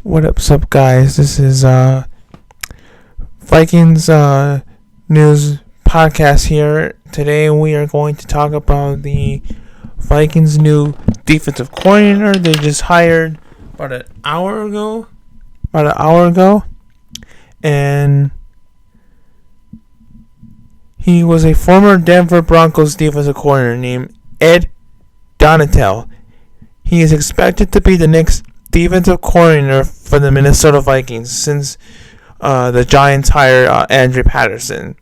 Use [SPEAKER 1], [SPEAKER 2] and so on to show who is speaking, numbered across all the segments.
[SPEAKER 1] What's up, guys? This is Vikings news podcast here. Today we are going to talk about the Vikings' new defensive coordinator they just hired about an hour ago. And he was a former Denver Broncos defensive coordinator named Ed Donatel. He is expected to be the next defensive coordinator for the Minnesota Vikings since the Giants hire Andrew Patterson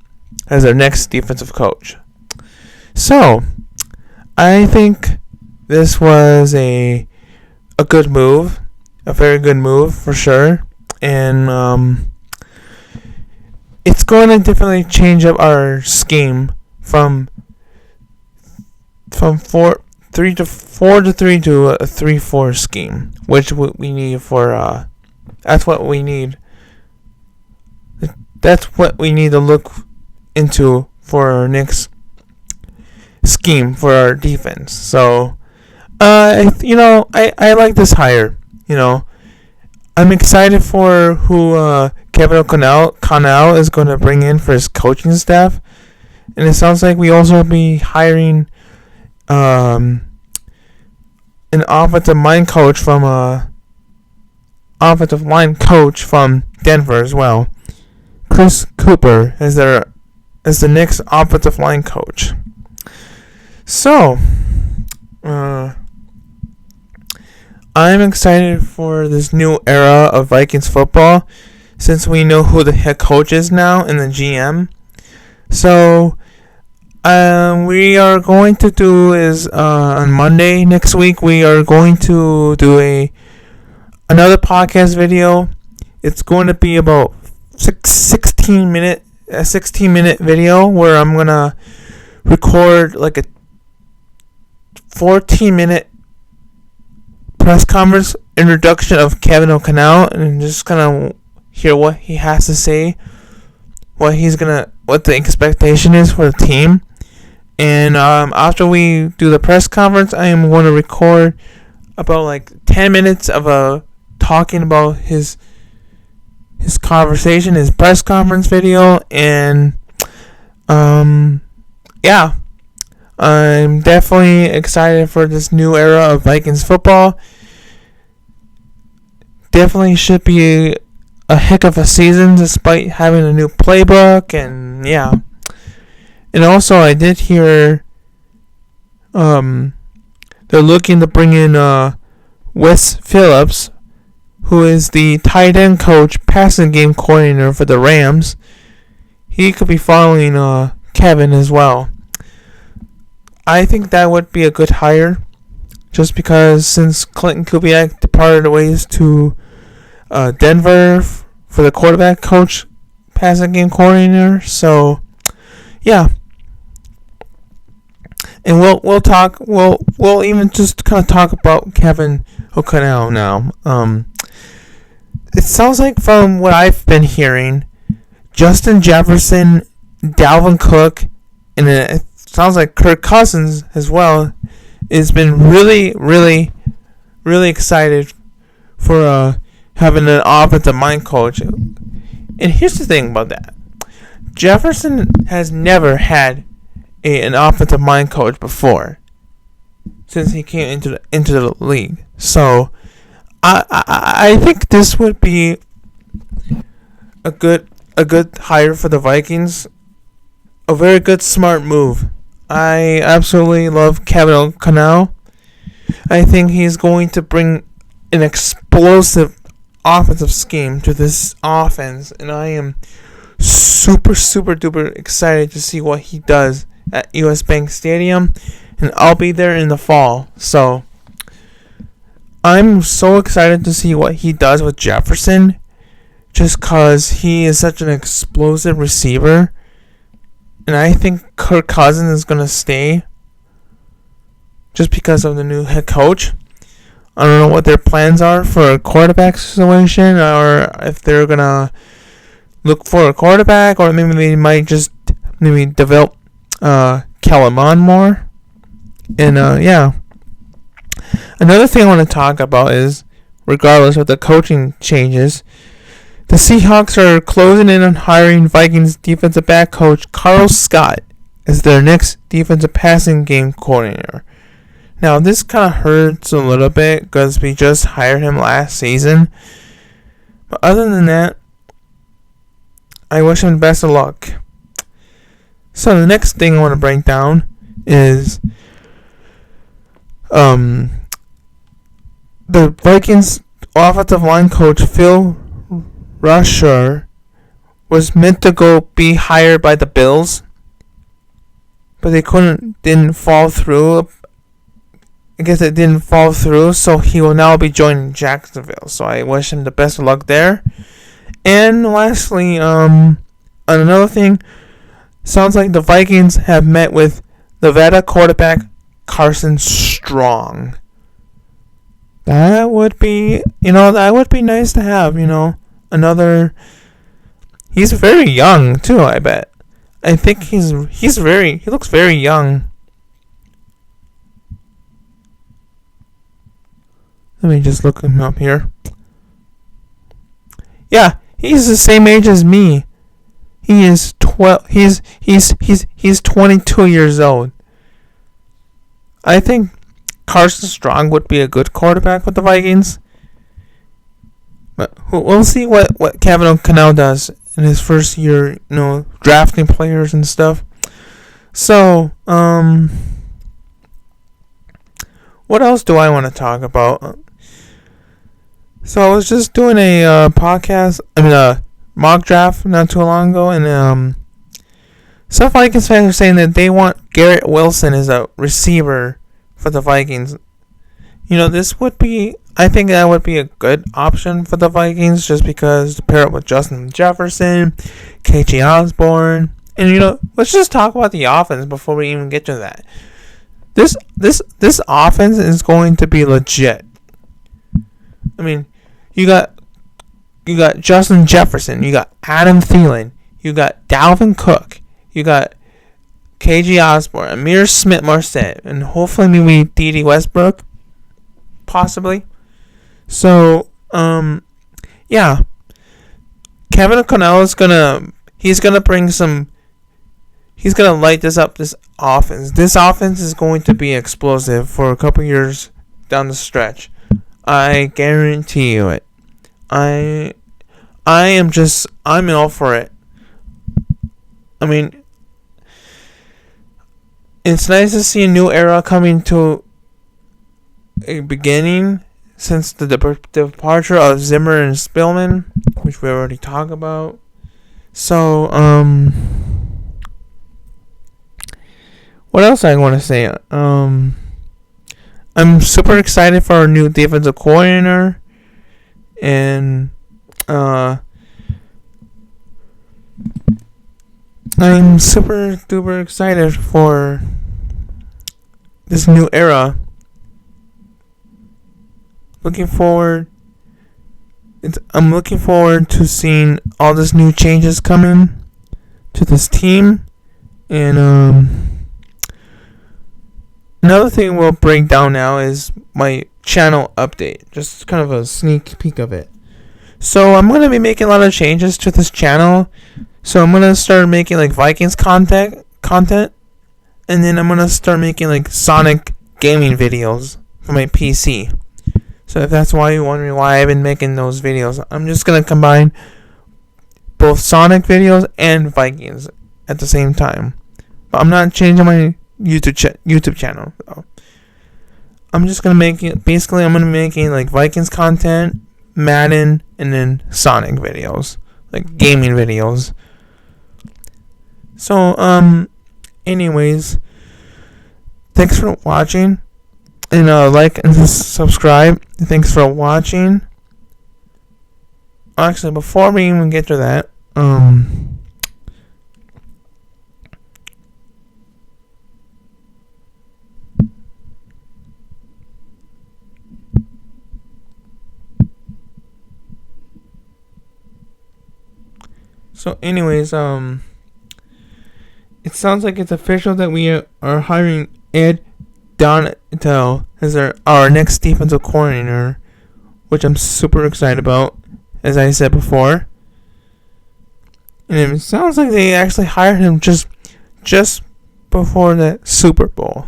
[SPEAKER 1] as their next defensive coach. So, I think this was a good move, a very good move for sure, and it's going to definitely change up our scheme from 3-4 to a 3-4 scheme, which we need for that's what we need. That's what we need to look into for our next scheme for our defense. So, I like this hire. I'm excited for who Kevin O'Connell is going to bring in for his coaching staff, and it sounds like we also will be hiring an offensive line coach from Denver as well. Chris Cooper as the next offensive line coach. So, I'm excited for this new era of Vikings football since we know who the head coach is now and the GM. So, we are going to do is on Monday next week we are going to do another podcast video. It's going to be about 16 minute video where I'm gonna record like a 14-minute press conference introduction of Kevin O'Connell and just gonna hear what he has to say, what the expectation is for the team. And after we do the press conference, I am going to record about like 10 minutes of talking about his conversation, his press conference video, and yeah, I'm definitely excited for this new era of Vikings football. Definitely should be a heck of a season despite having a new playbook, and yeah. And also, I did hear they're looking to bring in Wes Phillips, who is the tight end coach, passing game coordinator for the Rams. He could be following Kevin as well. I think that would be a good hire, just because since Clinton Kubiak departed ways to Denver for the quarterback coach, passing game coordinator. So, yeah. And we'll even just kind of talk about Kevin O'Connell now. It sounds like from what I've been hearing, Justin Jefferson, Dalvin Cook, and it sounds like Kirk Cousins as well, has been really, really, really excited for having an offensive line coach. And here's the thing about that. Jefferson has never had an offensive line coach before since he came into the league. So I think this would be a good hire for the Vikings. A very good, smart move. I absolutely love Kevin O'Connell. I think he's going to bring an explosive offensive scheme to this offense, and I am super, super duper excited to see what he does at US Bank Stadium, and I'll be there in the fall. So I'm so excited to see what he does with Jefferson, just because he is such an explosive receiver. And I think Kirk Cousins is going to stay just because of the new head coach. I don't know what their plans are for a quarterback situation, or if they're going to look for a quarterback, or maybe they might just develop Kellen Mond more. And yeah. Another thing I want to talk about is regardless of the coaching changes. The Seahawks are closing in on hiring Vikings defensive back coach Carl Scott as their next defensive passing game coordinator. Now, this kind of hurts a little bit because we just hired him last season. But other than that, I wish him the best of luck. So the next thing I want to break down is the Vikings offensive line coach Phil Rusher was meant to go be hired by the Bills, but didn't fall through. I guess it didn't fall through, so he will now be joining Jacksonville. So I wish him the best of luck there. And lastly, another thing, sounds like the Vikings have met with Nevada quarterback Carson Strong. That would be nice to have, another. He's very young too, I bet. I think he looks very young. Let me just look him up here. Yeah, he's the same age as me. He is 12. He's 22 years old. I think Carson Strong would be a good quarterback with the Vikings. But we'll see what Kevin O'Connell does in his first year, drafting players and stuff. So, what else do I want to talk about? So I was just doing a mock draft not too long ago, and some Vikings fans are saying that they want Garrett Wilson as a receiver for the Vikings. I think that would be a good option for the Vikings, just because to pair it with Justin Jefferson, KJ Osborne, and let's just talk about the offense before we even get to that. This offense is going to be legit. I mean, you got Justin Jefferson, you got Adam Thielen, you got Dalvin Cook, you got KJ Osborne, Amir Smith-Marset, and hopefully maybe D.D. Westbrook, possibly. So, yeah, Kevin O'Connell is gonna light this up. This offense is going to be explosive for a couple years down the stretch. I guarantee you it. I'm all for it. I mean, it's nice to see a new era coming to a beginning since the departure of Zimmer and Spielman, which we already talked about. So, what else I want to say? I'm super excited for our new defensive coordinator, and I'm super duper excited for this new era. I'm looking forward to seeing all these new changes coming to this team, and another thing we'll break down now is my channel update. Just kind of a sneak peek of it. So I'm going to be making a lot of changes to this channel. So I'm going to start making Vikings content. And then I'm going to start making Sonic gaming videos for my PC. So if that's why you're wondering why I've been making those videos, I'm just going to combine both Sonic videos and Vikings at the same time. But I'm not changing my YouTube channel. So I'm just gonna make it. Basically, I'm gonna be making Vikings content, Madden, and then Sonic videos, gaming videos. So anyways, thanks for watching, and like and subscribe. Thanks for watching. Actually, before we even get to that, So anyways, it sounds like it's official that we are hiring Ed Donatel as our next defensive coordinator, which I'm super excited about, as I said before. And it sounds like they actually hired him just before the Super Bowl.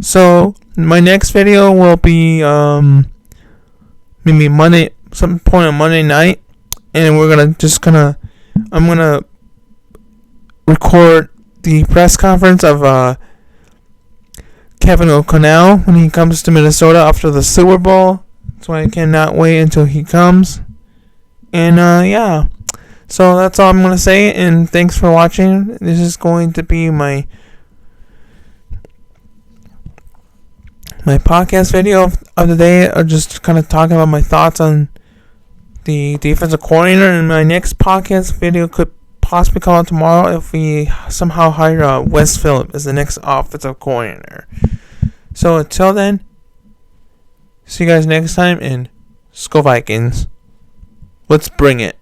[SPEAKER 1] So my next video will be maybe Monday, some point on Monday night, and I'm gonna record the press conference of Kevin O'Connell when he comes to Minnesota after the Super Bowl. So I cannot wait until he comes. And yeah. So that's all I'm going to say, and thanks for watching. This is going to be my podcast video of the day, just kind of talking about my thoughts on the defensive coordinator. And my next podcast video could possibly come out tomorrow if we somehow hire Wes Phillips as the next offensive coordinator. So until then, see you guys next time, and let's go Vikings. Let's bring it.